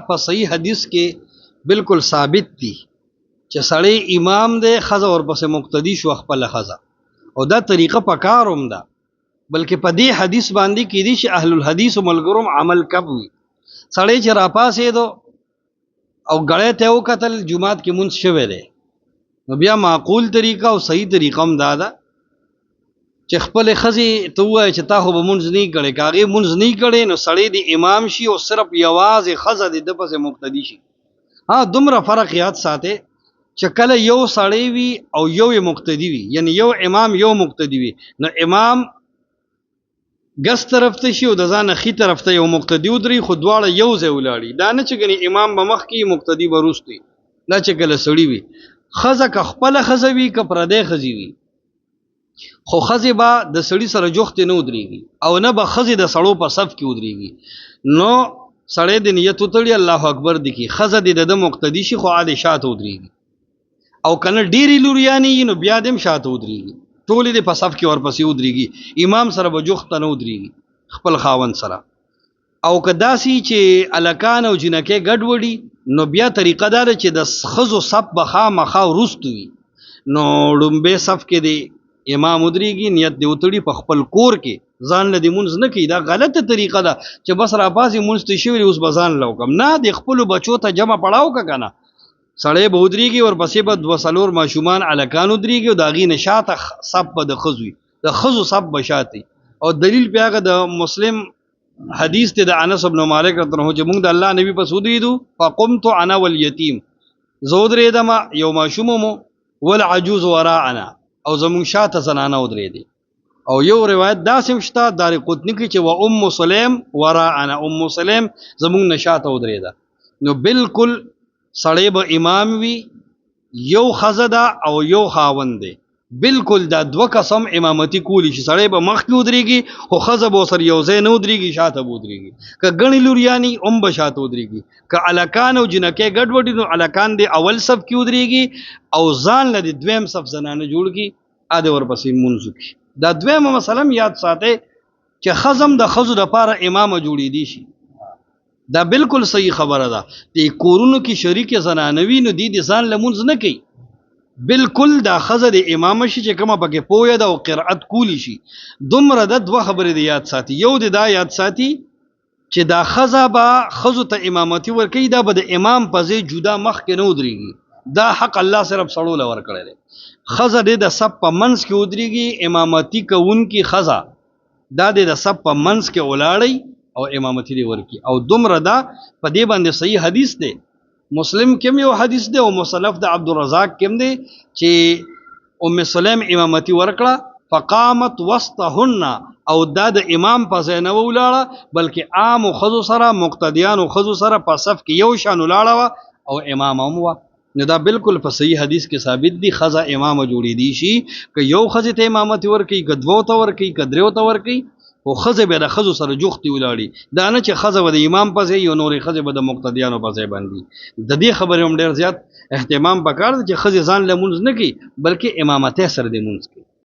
په صحیح حدیث کې بالکل ثابت دي چې سړی امام دی خزه ورپسې مقتدی شو خپل خزه، او دا طریقه په کاروم ده، بلکې په دې حدیث باندې کې دي چې اهل الحدیث ملګروم عمل کوي. سړی چې راپاسې دو او غړې ته وکتل جمعات کې مونږ شوه دی، نو بیا معقول طریقه او صحیح طریقه هم دا ده چې خپل خزي ته وایي چې تا خو به مونږ نه کړي، کاغه مونږ نه کړي نو سړی دی امام شي او صرف یوازې خزه دی د پسې مقتدی شي. ها دومره فرق یاد ساته چې کله یو سړی وي او یو مقتدی وي، یعنی یو امام یو مقتدی وي، نو امام ګس طرف ته شي او د ځان خي طرف ته یو مقتدی ودري، خو دواړه یو ځای ولاړي. دا نه چې ګني امام به مخ کې مقتدی وروستي، دا چې کله سړی وي خزه که خپل خزه وي که پردې خزي وي، خو خزه با د سړی سره جوخت نه ودرېږي او نه به خزه د سړو په صف کې ودرېږي. نو سړی د نیت وتړي الله اکبر دی کی خزه د مقتدی شي خو عادي شاته ودرېږي، او کنه ډيري لوريانی نو بیا دم شاته ودرېږي، ټولې د په صف کې ورپسې ودرېږي، امام سره به جوخت نه ودرېږي خپل خاوند سره. او کداسي چې الکان او جنکه ګډ وډي نو بیا طریقه دار چې د خزو صف بخا مخا ورستوي، نو ډومبه صف کې دی امام ودرېږي، نیت دی وتړي په خپل کور کې ځان له دې مونږ نه کوي. دا غلطه طریقه ده چې بس را پاسې مونږ ته شوی اوس بزان لوکم نه، د خپل بچو ته جمع پړاو کا کنه سړی به ودرېږي ورپسې به دوه څلور ماشومان الکان ودرېږي او د هغې نه شاته صف به د ښځو وي، د ښځو صف به شاته. او دلیل په هغه د مسلم حدیث دی د انس بن مالک رضی الله عنه چې موږ د الله نبی پس ودرېدو فقمت انا والیتیم، زه ودرېدم یو ماشوم مو والعجوز وراءنا او زمون شاته زنانه ودرېدي. او یو روایت داسې شته دار قطنی کې چې و ام سلیم وراءنا، ام سلیم زمون نشاته ودرېده. نو بالکل سړی به امام وي، یو خزه ده او یو خاوند دی، بالکل دا دوه قسم امامتی کولی شي. سړی به مخ کې ودرېږي خو خزه به سره یو ځای نه ودرېږي، شاته به ودرېږي، که ګڼې لوریانی هم به شاته ودرېږي، که الکان او جنکې ګډ وډي نو الکان دی اول صف کې ودرېږي او ځان له دویم صف زنانه جوړ کی اده ورپسې مونږ کی. دا دویمه مثلا یاد ساته چې خزم د خزو د پاره امامه جوړې دي شي، دا بالکل صحیح خبره ده. د کورونو کې شریک زنانوي نو دي ځان لمونځ نه کوي، بالکل دا خزه د امام شي چې کومه پکې پوهه ده او قرأت کولی شي. دومره د دوه خبرې دی یاد ساتي، یو د دا یاد ساتي چې دا خزه به خزو ته امامتي ورکوي، دا به د امام په ځای جدا مخ کې نه ودرېږي، دا حق الله صرف سړو له ورکړی دی. خزه د صف په منځ کې ودرېږي، امامتي کوونکي خزه دا د صف په منځ کې ولاړی او امامتي دی ورکی. او دومره دا په دې باندې صحیح حدیث دی، مسلم کې یو حدیث دی او مصنف د عبدالرزاق کې دی چې ام سلیم امامتي ورکړه فقامت وسطهن، او دا د امام په ځای نه ولاړه بلکې عام خزو سره مقتدیان او خزو سره په صف کې یو شان ولاړه او امام هم و. نو دا بالکل په صحیح حدیث کې ثابت دی خزه امام جوړې دي شي، که یو خزه ته امامتي ورکي، که دوه ته ورکي، که دریو ته ورکي، او خزه به د خزو سره جوختي ولاړي، دا نه چې خزه به د امام په ځای یو نورې خزه به د مقتدیانو په ځای باندې. د دې خبرې هم ډېر زیات اهتمام پکار دی چې خزه ځان لمونځ نه کوي بلکې امامته سره د مونځ کوي.